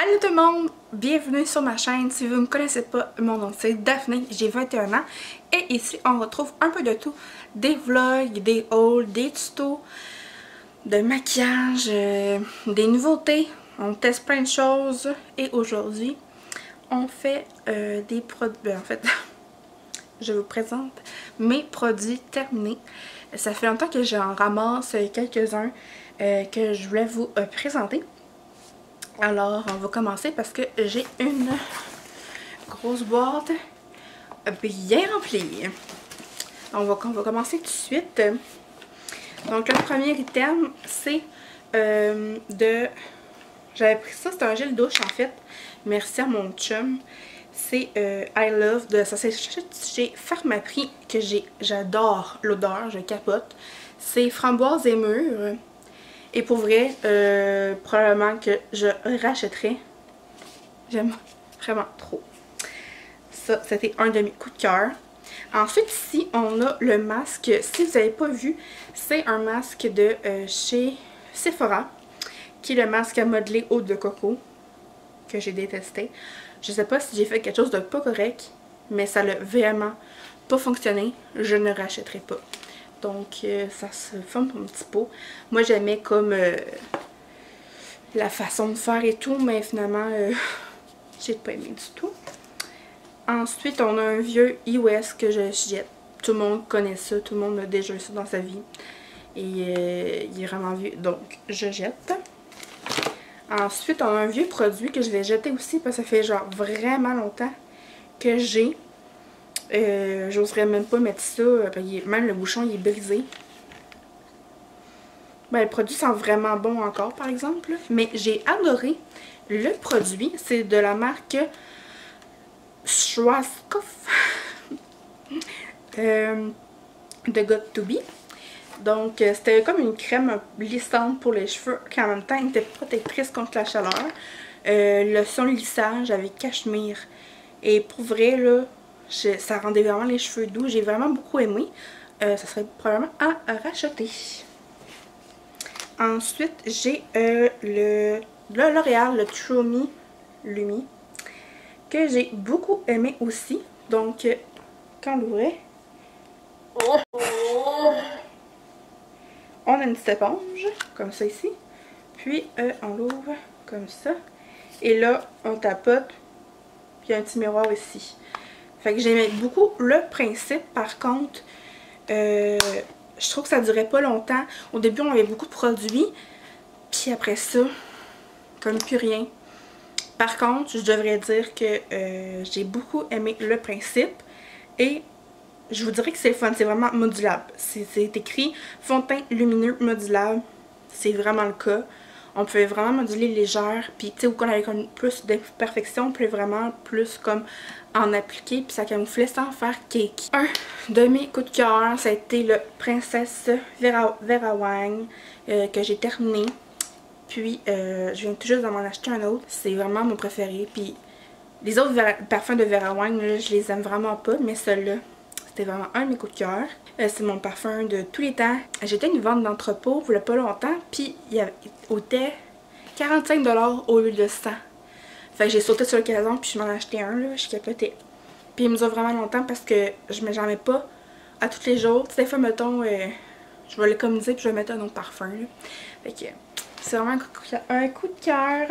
Salut tout le monde! Bienvenue sur ma chaîne. Si vous ne me connaissez pas, mon nom c'est Daphné, j'ai 21 ans et ici on retrouve un peu de tout. Des vlogs, des hauls, des tutos, de maquillage, des nouveautés. On teste plein de choses et aujourd'hui on fait des produits. En fait, je vous présente mes produits terminés. Ça fait longtemps que j'en ramasse quelques-uns que je voulais vous présenter. Alors, on va commencer parce que j'ai une grosse boîte bien remplie. On va commencer tout de suite. Donc, le premier item, c'est J'avais pris ça, c'est un gel douche en fait. Merci à mon chum. C'est I Love de ça. C'est chez Pharmaprix que j'adore l'odeur, je capote. C'est framboise et mûre. Et pour vrai, probablement que je rachèterai. J'aime vraiment trop. Ça, c'était un de mes coups de cœur. Ensuite, ici, on a le masque. Si vous n'avez pas vu, c'est un masque de chez Sephora, qui est le masque à modeler eau de coco, que j'ai détesté. Je sais pas si j'ai fait quelque chose de pas correct, mais ça n'a vraiment pas fonctionné. Je ne rachèterai pas. Donc, ça se forme pour un petit pot. Moi, j'aimais comme la façon de faire et tout, mais finalement, j'ai pas aimé du tout. Ensuite, on a un vieux iOS que je jette. Tout le monde connaît ça, tout le monde a déjà eu ça dans sa vie. Et il est vraiment vieux, donc je jette. Ensuite, on a un vieux produit que je vais jeter aussi, parce que ça fait genre vraiment longtemps que j'ai. J'oserais même pas mettre ça, même le bouchon il est brisé. Ben, le produit sent vraiment bon encore par exemple, mais j'ai adoré le produit. C'est de la marque Schwarzkopf de Got2b. Donc c'était comme une crème lissante pour les cheveux qui en même temps était protectrice contre la chaleur. Lotion lissage avec cachemire. Et pour vrai là, ça rendait vraiment les cheveux doux. J'ai vraiment beaucoup aimé. Ça serait probablement à racheter. Ensuite, j'ai le L'Oréal, le True Me Lumi, que j'ai beaucoup aimé aussi. Donc, quand on l'ouvrait, on a une petite éponge, comme ça ici. Puis, on l'ouvre comme ça. Et là, on tapote. Puis, il y a un petit miroir ici. Fait que j'aimais beaucoup le principe. Par contre, je trouve que ça durait pas longtemps. Au début, on avait beaucoup de produits. Puis après ça, comme plus rien. Par contre, je devrais dire que j'ai beaucoup aimé le principe. Et je vous dirais que c'est fun. C'est vraiment modulable. C'est écrit fond de teint lumineux modulable. C'est vraiment le cas. On pouvait vraiment moduler légère. Puis tu sais, où on avait comme plus d'imperfection, on pouvait vraiment plus comme en appliquer. Puis ça camouflait sans faire cake. Un de mes coups de cœur, ça a été le Princesse Vera Wang que j'ai terminé. Puis je viens tout juste de m'en acheter un autre. C'est vraiment mon préféré. Puis les autres parfums de Vera Wang, là, je les aime vraiment pas. Mais celui-là, c'était vraiment un de mes coups de cœur. C'est mon parfum de tous les temps. J'étais à une vente d'entrepôt il y a pas longtemps. Puis il coûtait 45 $ au lieu de 100. Fait que j'ai sauté sur l'occasion puis je m'en ai acheté un. Là, je capotais. Puis il me dure vraiment longtemps parce que j'en mets pas à tous les jours. Des fois, mettons, je vais l'économiser puis je vais mettre un autre parfum. Là. Fait que c'est vraiment un coup de cœur.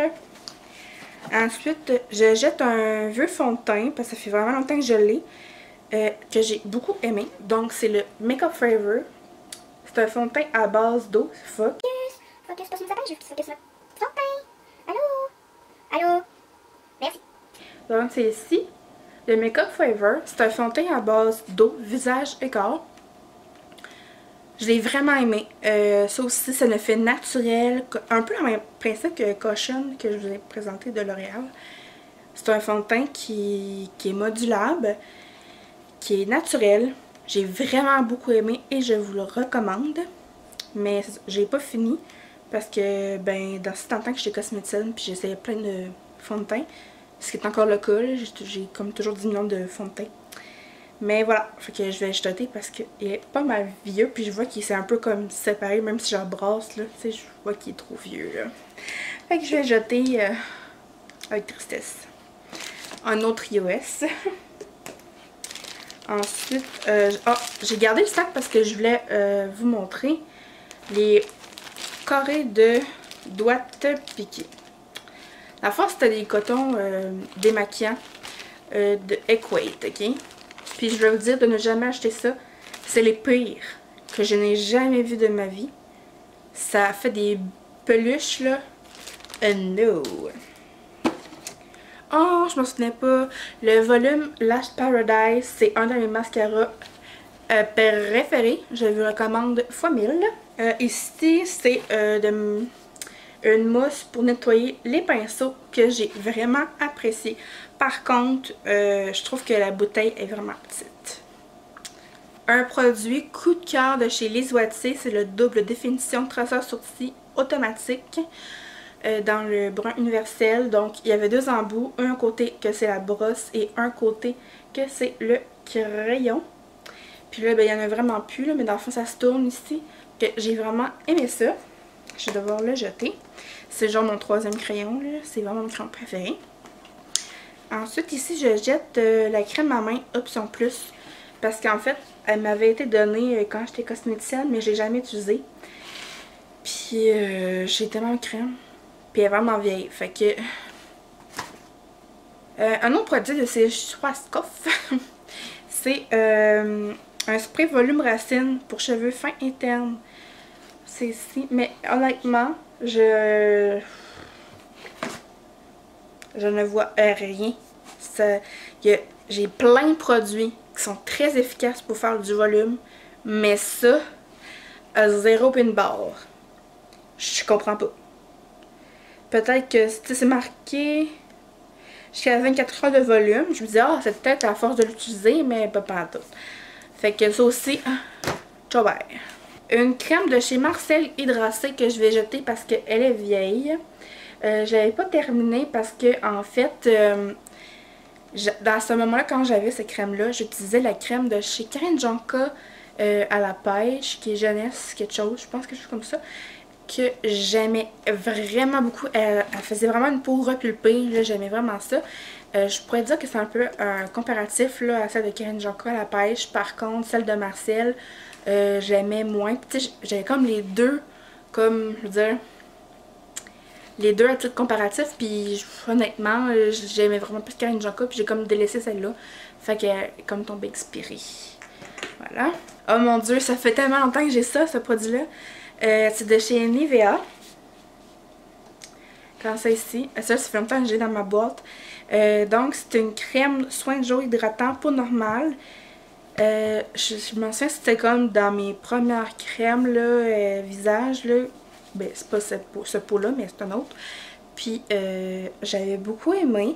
Ensuite, je jette un vieux fond de teint parce que ça fait vraiment longtemps que je l'ai. Que j'ai beaucoup aimé. Donc, c'est le Makeup Forever. C'est un fond de teint à base d'eau. Focus, focus, passe-moi sa page. Focus, fond de teint. Allô? Allô? Merci. Donc, c'est ici. Le Makeup Forever. C'est un fond de teint à base d'eau, visage et corps. Je l'ai vraiment aimé. Ça aussi, c'est un effet naturel. Un peu le même principe que Caution que je vous ai présenté de L'Oréal. C'est un fond de teint qui est modulable, qui est naturel. J'ai vraiment beaucoup aimé et je vous le recommande. Mais j'ai pas fini parce que ben dans ce temps que j'étais cosméticienne puis j'essayais plein de fonds de teint. Ce qui est encore le cas. J'ai comme toujours 10 millions de fonds de teint. Mais voilà, fait que je vais jeter parce qu'il est pas mal vieux. Puis je vois qu'il s'est un peu comme séparé, même si j'en brasse là. Tu sais, je vois qu'il est trop vieux là. Fait que je vais jeter avec tristesse. Un autre iOS. Ensuite, j'ai gardé le sac parce que je voulais vous montrer les carrés de doigts piqués. La fois, c'était des cotons démaquillants de Equate, ok? Puis je vais vous dire de ne jamais acheter ça. C'est les pires que je n'ai jamais vu de ma vie. Ça fait des peluches, là. No. Oh, je me souvenais pas. Le volume Lash Paradise, c'est un de mes mascaras préférés. Je vous recommande x1000. Ici, c'est une mousse pour nettoyer les pinceaux que j'ai vraiment apprécié. Par contre, je trouve que la bouteille est vraiment petite. Un produit coup de cœur de chez Les Wattiers, c'est le double définition traceur sourcil automatique dans le brun universel. Donc, il y avait deux embouts, un côté que c'est la brosse et un côté que c'est le crayon. Puis là, ben, il n'y en a vraiment plus, là, mais dans le fond, ça se tourne ici. J'ai vraiment aimé ça. Je vais devoir le jeter. C'est genre mon 3e crayon, c'est vraiment mon crayon préféré. Ensuite, ici, je jette la crème à main Option Plus. Parce qu'en fait, elle m'avait été donnée quand j'étais cosméticienne, mais je l'ai jamais utilisée. Puis, j'ai tellement de crème. Puis, elle est vraiment vieille. Fait que... un autre produit de chez Schwarzkopf, c'est un spray volume racine pour cheveux fins internes. C'est ici. Mais honnêtement, je ne vois rien. J'ai plein de produits qui sont très efficaces pour faire du volume. Mais ça, à 0 pin barre. Je comprends pas. Peut-être que c'est marqué jusqu'à 24 heures de volume. Je me dis, ah, c'est peut-être à force de l'utiliser, mais pas tout. Fait que ça aussi, ciao bye. Une crème de chez Marcel Hydracée que je vais jeter parce qu'elle est vieille. Je l'avais pas terminée parce que, en fait, dans ce moment-là, quand j'avais cette crème-là, j'utilisais la crème de chez Karen Janka à la pêche, qui est jeunesse, quelque chose, je pense quelque chose comme ça, que j'aimais vraiment beaucoup. Elle faisait vraiment une peau repulpée, j'aimais vraiment ça. Je pourrais dire que c'est un peu un comparatif là, à celle de Karen Janka à la pêche. Par contre, celle de Marcel, j'aimais moins. J'avais comme les deux, comme, je veux dire, les deux à titre comparatif. Puis honnêtement, j'aimais vraiment plus Karen Janka. Puis j'ai comme délaissé celle-là. Fait qu'elle est comme tombée expirée. Voilà. Oh mon dieu, ça fait tellement longtemps que j'ai ça, ce produit-là. C'est de chez Nivea. Comme ça ici. Ça fait longtemps que j'ai dans ma boîte. Donc, c'est une crème soin de jour hydratant peau normale. Je me souviens, c'était comme dans mes premières crèmes là, visage. Là. Ben, c'est pas ce pot-là, mais c'est un autre. Puis, j'avais beaucoup aimé.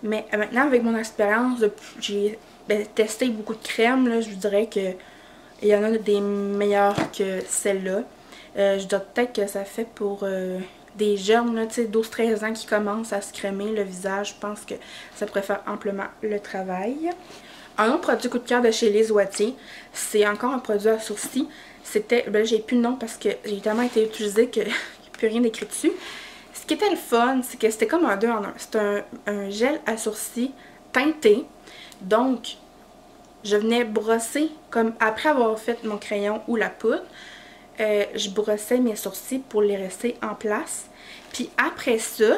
Mais maintenant, avec mon expérience, j'ai testé beaucoup de crèmes. Là, je vous dirais que il y en a des meilleures que celle-là. Je dois peut-être que ça fait pour des jeunes, 12-13 ans qui commencent à se crémer le visage. Je pense que ça pourrait faire amplement le travail. Un autre produit coup de cœur de chez Les Wattiers, c'est encore un produit à sourcils. C'était, ben j'ai plus le nom parce que j'ai tellement été utilisé qu'il n'y a plus rien d'écrit dessus. Ce qui était le fun, c'est que c'était comme un 2 en 1. C'était un gel à sourcils teinté. Donc, je venais brosser, comme après avoir fait mon crayon ou la poudre, je brossais mes sourcils pour les rester en place. Puis après ça,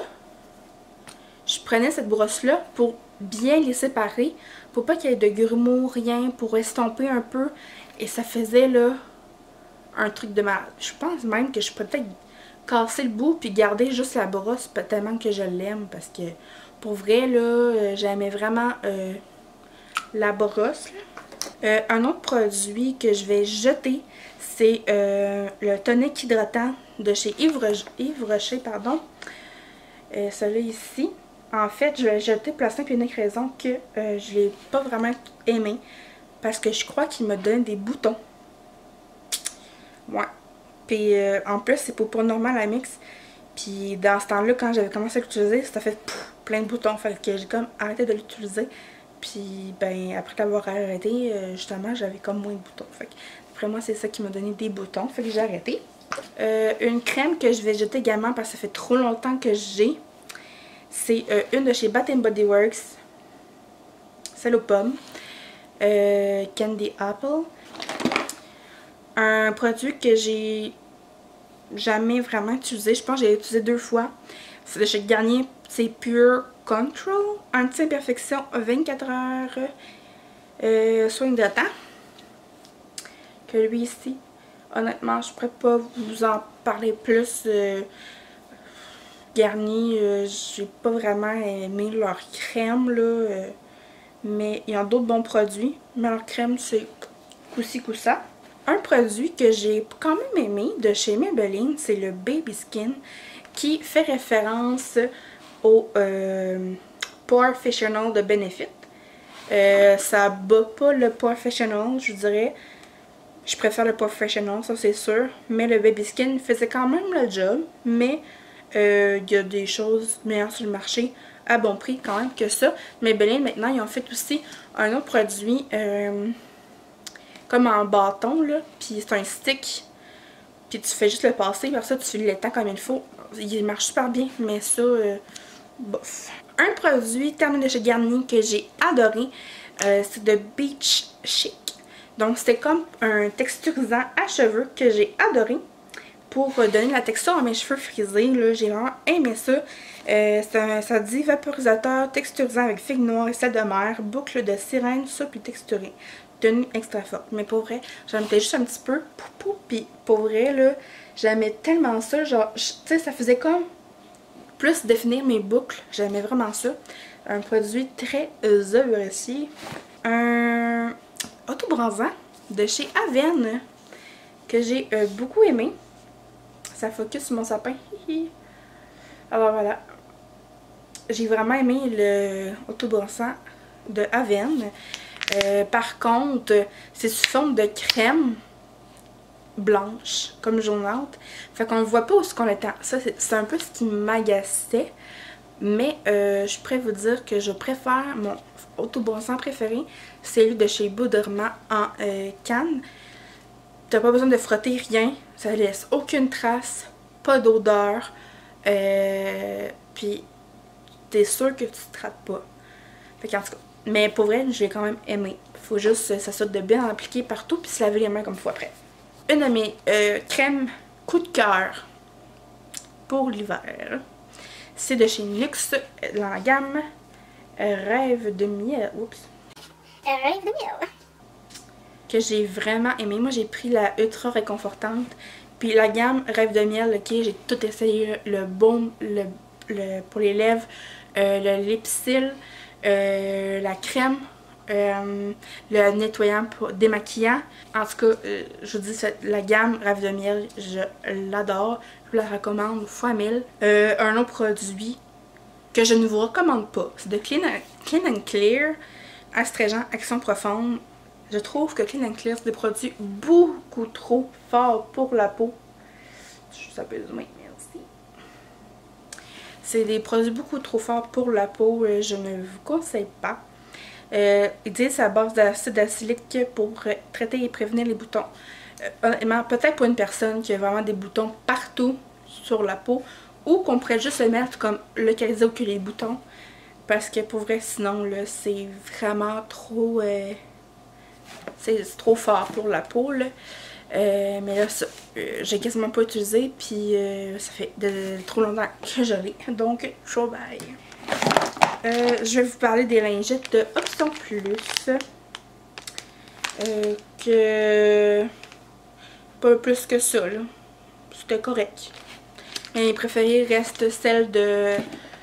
je prenais cette brosse-là pour bien les séparer, pour pas qu'il y ait de grumeaux, rien, pour estomper un peu. Et ça faisait là un truc de malade. Je pense même que je pourrais peut-être casser le bout puis garder juste la brosse tellement que je l'aime. Parce que pour vrai, là, j'aimais vraiment la brosse. Un autre produit que je vais jeter, c'est le tonique hydratant de chez Yves Rocher, pardon. Celui-là ici. En fait, je vais le jeter pour la simple et unique raison que je l'ai pas vraiment aimé. Parce que je crois qu'il me donne des boutons. Ouais. Puis en plus, c'est pour peau normale à mix. Puis dans ce temps-là, quand j'avais commencé à l'utiliser, ça fait plein de boutons. Fait que j'ai comme arrêté de l'utiliser. Puis ben après l'avoir arrêté, justement, j'avais comme moins de boutons. Fait que après moi, c'est ça qui m'a donné des boutons. Fait que j'ai arrêté. Une crème que je vais jeter également parce que ça fait trop longtemps que j'ai. C'est une de chez Bath & Body Works. Celle aux pommes. Candy Apple. Un produit que j'ai jamais vraiment utilisé. Je pense que j'ai utilisé 2 fois. C'est de chez Garnier. C'est Pure Control. Anti-imperfection 24 heures. Soin hydratant. Que lui ici, honnêtement, je pourrais pas vous en parler plus. Garnier, j'ai pas vraiment aimé leur crème là. Mais il y a d'autres bons produits. Mais leur crème, c'est coup-ci coup-ça. Un produit que j'ai quand même aimé de chez Maybelline, c'est le Baby Skin, qui fait référence au Porefessional de Benefit. Ça bat pas le Porefessional, je dirais. Je préfère le Porefessional, ça c'est sûr. Mais le Baby Skin faisait quand même le job. Mais il y a des choses meilleures sur le marché à bon prix quand même que ça. Maybelline, maintenant, ils ont fait aussi un autre produit comme en bâton, là. Puis c'est un stick. Puis tu fais juste le passer. Par ça, tu l'étends comme il faut. Il marche super bien. Mais ça, bof. Un produit terminé de chez Garnier que j'ai adoré, c'est de Beach Chic. Donc c'était comme un texturisant à cheveux que j'ai adoré pour donner la texture à mes cheveux frisés. J'ai vraiment aimé ça. Ça dit vaporisateur texturisant avec figues noires et sel de mer, boucle de sirène, souple et texturée. Tenue extra forte. Mais pour vrai, j'en mettais juste un petit peu. Puis pour vrai, là, j'aimais tellement ça. Genre, tu sais, ça faisait comme plus définir mes boucles. J'aimais vraiment ça. Un produit très réussi. Un autobronzant de chez Avène que j'ai beaucoup aimé. Ça focus sur mon sapin. Alors voilà. J'ai vraiment aimé le autobronzant de Avène. Par contre, c'est sous forme de crème blanche, comme jaunâtre. Fait qu'on ne voit pas où ce qu'on est. Ça, c'est un peu ce qui m'agaçait. Mais je pourrais vous dire que je préfère mon autobronzant préféré. C'est lui de chez Bauderman en canne. T'as pas besoin de frotter rien. Ça laisse aucune trace. Pas d'odeur. Puis t'es sûr que tu te rates pas. Fait qu'en tout cas. Mais pour vrai, je l'ai quand même aimé. Faut juste que ça soit de bien appliquer partout puis se laver les mains comme il faut après. Une de mes crèmes coup de cœur pour l'hiver. C'est de chez NYX dans la gamme Rêve de miel. Oups. Rêve de miel. Que j'ai vraiment aimé. Moi, j'ai pris la ultra réconfortante. Puis la gamme Rêve de miel, ok, j'ai tout essayé. Le baume pour les lèvres, le lipsil, la crème, le nettoyant démaquillant. En tout cas, je vous dis, la gamme Rêve de miel, je l'adore. Je vous la recommande fois 1000. Un autre produit que je ne vous recommande pas, c'est de Clean and Clear, astringent Action Profonde. Je trouve que Clean and Clear, c'est des produits beaucoup trop forts pour la peau. Ça peut zoomer, merci. C'est des produits beaucoup trop forts pour la peau, je ne vous conseille pas. Ils disent à base d'acide acélique pour traiter et prévenir les boutons. Honnêtement, peut-être pour une personne qui a vraiment des boutons partout sur la peau, ou qu'on pourrait juste le mettre comme localiser où que les boutons, parce que pour vrai, sinon, là, c'est vraiment trop... c'est trop fort pour la peau, là. Mais là, j'ai quasiment pas utilisé, puis ça fait trop longtemps que je l'ai. Donc, ciao bye! Je vais vous parler des lingettes de Option Plus. Que... Pas plus que ça, là. C'était correct. Mes préférées restent celles de...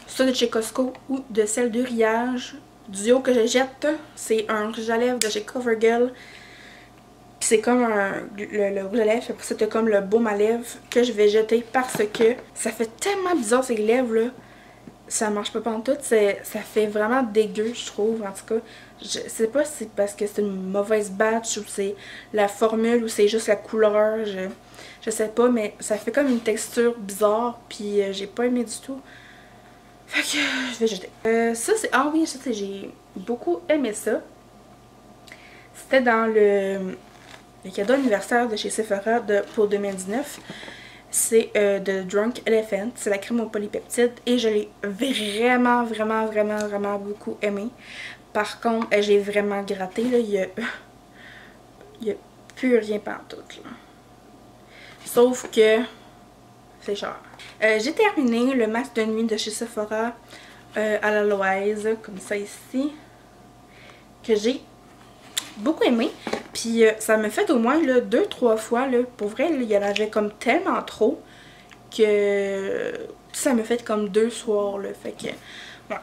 soit de chez Costco ou de celle de Riage. Duo que je jette, c'est un rouge à lèvres de chez CoverGirl. C'est comme le rouge à lèvres, après ça t'as comme le baume à lèvres que je vais jeter parce que ça fait tellement bizarre ces lèvres là. Ça marche pas pantoute, ça fait vraiment dégueu je trouve. En tout cas, je sais pas si c'est parce que c'est une mauvaise batch ou c'est la formule ou c'est juste la couleur. Je sais pas, mais ça fait comme une texture bizarre puis j'ai pas aimé du tout. Fait que je vais jeter. Ça c'est... Ah oui, j'ai beaucoup aimé ça. C'était dans le cadeau anniversaire de chez Sephora pour 2019. C'est de Drunk Elephant. C'est la crème aux polypeptides et je l'ai vraiment beaucoup aimé. Par contre, j'ai vraiment gratté, là, il y a plus rien pantoute, là. Sauf que c'est cher. J'ai terminé le masque de nuit de chez Sephora à l'aloèse, comme ça ici, que j'ai beaucoup aimé. Puis ça me fait au moins 2-3 fois, là, pour vrai, là, il y en avait comme tellement trop que ça me fait comme 2 soirs, là. Fait que, ouais,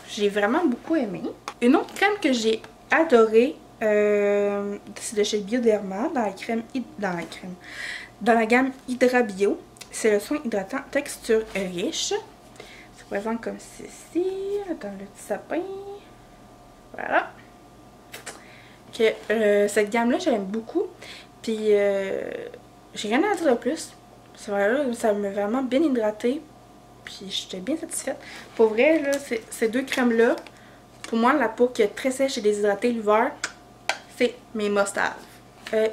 j'ai vraiment beaucoup aimé. Une autre crème que j'ai adorée, c'est de chez Bioderma, dans la gamme Hydra Bio. C'est le soin hydratant texture riche. Ça se présente comme ceci, dans le petit sapin. Voilà. Cette gamme-là, je l'aime beaucoup. Puis, j'ai rien à dire de plus. Ça m'a vraiment bien hydraté. Puis, j'étais bien satisfaite. Pour vrai, là, ces deux crèmes-là, pour moi, la peau qui est très sèche et déshydratée l'hiver, c'est mes must-have.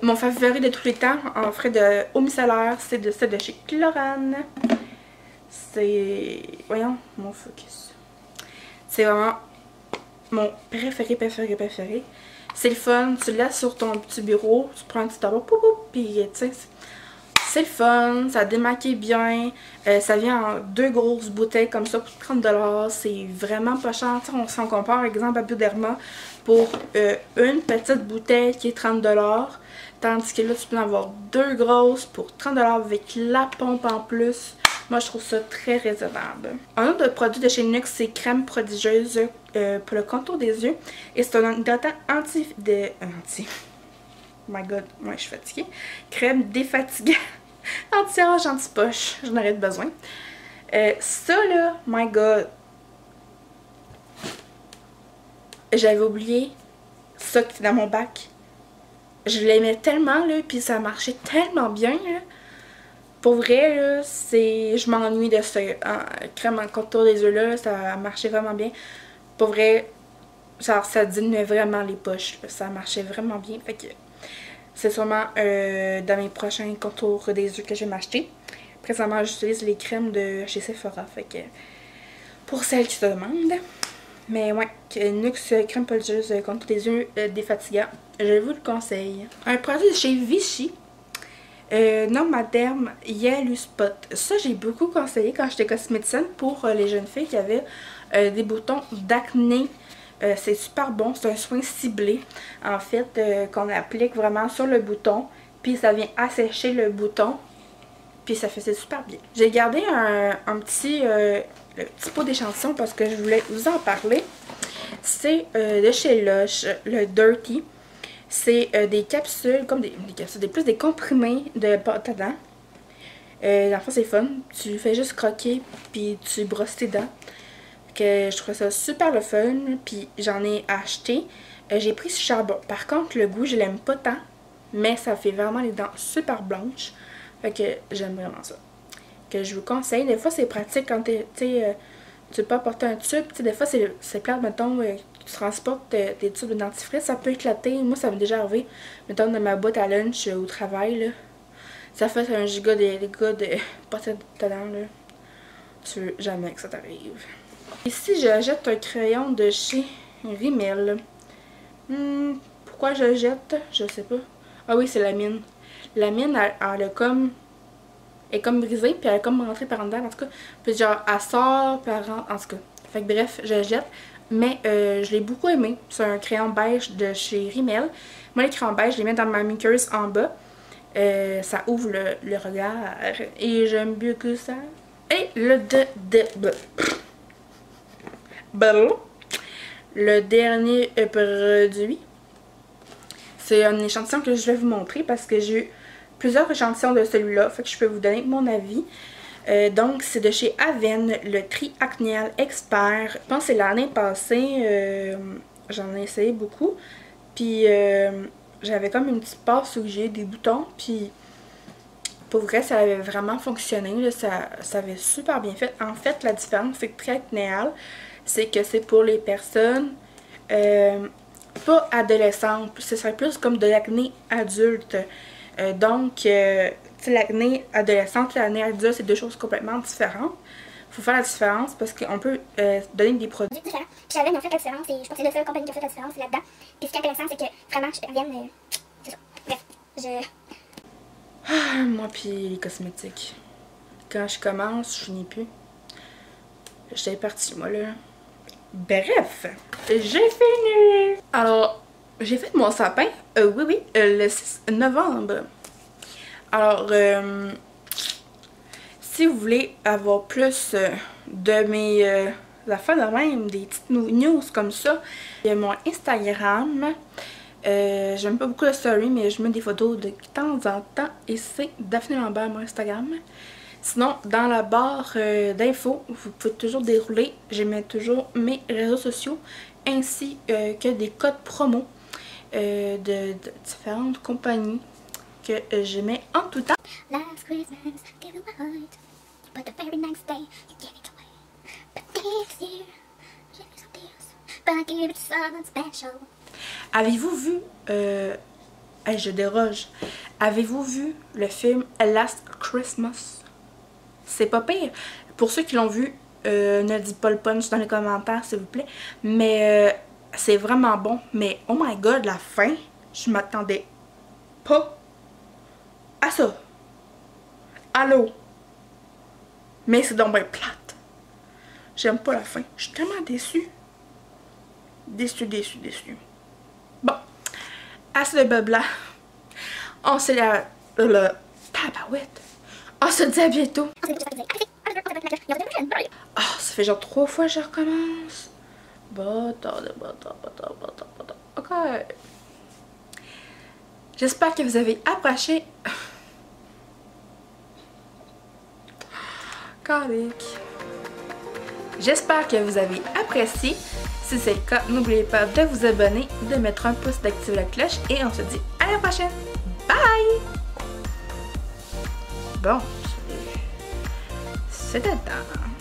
Mon favori de tous les temps en frais de eau micellaire, c'est de celle de chez Chlorane. C'est... Voyons, mon focus. C'est vraiment mon préféré. C'est le fun, tu le laisses sur ton petit bureau, tu prends un petit tabac, puis tu sais, c'est le fun, ça démaquille bien. Ça vient en 2 grosses bouteilles comme ça pour 30$. C'est vraiment pas cher. On s'en compare, par exemple, à Bioderma pour une petite bouteille qui est 30$. Tandis que là, tu peux en avoir 2 grosses pour 30$ avec la pompe en plus. Moi, je trouve ça très raisonnable. Un autre produit de chez NYX, c'est crème prodigieuse pour le contour des yeux. Et c'est un hydratant Oh my god, moi je suis fatiguée. Crème défatigante. Anti-âge, anti-poche. J'en aurais besoin. Ça là, my god. J'avais oublié ça qui était dans mon bac. Je l'aimais tellement là, puis ça marchait tellement bien là. Pour vrai là, je m'ennuie de ce crème en contour des yeux là, ça marchait vraiment bien. Pour vrai, genre ça diminuait vraiment les poches, là. Ça marchait vraiment bien. Fait que c'est sûrement dans mes prochains contours des yeux que je vais m'acheter. Présentement, j'utilise les crèmes de chez Sephora. Fait que pour celles qui se demandent. Mais ouais, NYX crème poligieuse contour des yeux défatigant. Je vous le conseille. Un produit de chez Vichy. Normaderm Yellow Spot. Ça, j'ai beaucoup conseillé quand j'étais cosméticienne pour les jeunes filles qui avaient des boutons d'acné. C'est super bon, c'est un soin ciblé en fait qu'on applique vraiment sur le bouton, puis ça vient assécher le bouton, puis ça faisait super bien. J'ai gardé un petit pot d'échantillon parce que je voulais vous en parler. C'est de chez Lush, le Dirty. C'est des capsules, comme des capsules, plus des comprimés de pâte à dents. Dans le fond, c'est fun. Tu fais juste croquer, puis tu brosses tes dents. Que je trouvais ça super le fun, puis j'en ai acheté. J'ai pris ce charbon. Par contre, le goût, je l'aime pas tant, mais ça fait vraiment les dents super blanches. Fait que j'aime vraiment ça. Que je vous conseille. Des fois, c'est pratique quand tu peux apporter un tube. Des fois, c'est plate, mettons, tu transportes tes tubes de dentifrice, ça peut éclater. Moi, ça m'est déjà arrivé, mettons, dans ma boîte à lunch au travail, là. Ça fait un giga de pâte à dents, là. Tu veux jamais que ça t'arrive. Ici, je jette un crayon de chez Rimmel. Pourquoi je jette? Je sais pas. Ah oui, c'est la mine. La mine, elle est comme brisée, puis elle est comme rentrée par en dedans, en tout cas. Puis genre, elle sort par en tout cas. Fait que bref, je jette. Mais je l'ai beaucoup aimé. C'est un crayon beige de chez Rimmel. Moi, les crayons beige, je les mets dans ma muqueuse en bas. Ça ouvre le regard. Et j'aime beaucoup ça. Et le dernier produit, c'est un échantillon que je vais vous montrer parce que j'ai eu plusieurs échantillons de celui-là, fait que je peux vous donner mon avis. Donc c'est de chez Avène, le Tri-Acnéal Expert. Je pense que c'est l'année passée, j'en ai essayé beaucoup. Puis j'avais comme une petite passe où j'ai des boutons, puis pour vrai, ça avait vraiment fonctionné, là, ça avait super bien fait. En fait, la différence, c'est que Tri-Acnéal, c'est que c'est pour les personnes pas adolescentes. Ce serait plus comme de l'acné adulte. Donc, l'acné adolescente et l'acné adulte, c'est deux choses complètement différentes. Il faut faire la différence parce qu'on peut donner des produits différents. Puis Charlène, ils ont fait la différence et je pense que c'est la seule compagnie qui a fait la différence là-dedans. Puis ce qui est intéressant, c'est que vraiment, je revienne. C'est ça. Bref, moi puis les cosmétiques. Quand je commence, je finis plus. J'étais partie, moi, là. Bref, j'ai fini! Alors, j'ai fait mon sapin, oui, le 6 novembre. Alors, si vous voulez avoir plus de mes affaires de même, des petites news comme ça, il y a mon Instagram. J'aime pas beaucoup le story, mais je mets des photos de temps en temps et c'est Daphné Lambert, mon Instagram. Sinon, dans la barre d'infos, vous pouvez toujours dérouler. Je mets toujours mes réseaux sociaux ainsi que des codes promo de différentes compagnies que je mets en tout temps. last Christmas, give you a heart, but the very next day, you gave it away. But this year, give me some tears, but I give it to someone special. Avez-vous vu, je déroge, avez-vous vu le film Last Christmas? C'est pas pire. Pour ceux qui l'ont vu, ne dites pas le punch dans les commentaires s'il vous plaît. Mais c'est vraiment bon. Mais oh my god, la fin, je m'attendais pas à ça. Allô? Mais c'est donc bien plate. J'aime pas la fin. Je suis tellement déçue. Déçue. Bon. Assez de blabla. On se dit à... tabarouette. On se dit à bientôt. Ah, ça fait genre 3 fois que je recommence. Ok. J'espère que vous avez apprécié. J'espère que vous avez apprécié. Si c'est le cas, n'oubliez pas de vous abonner, de mettre un pouce, d'activer la cloche et on se dit à la prochaine. Bye! Bon, c'était temps.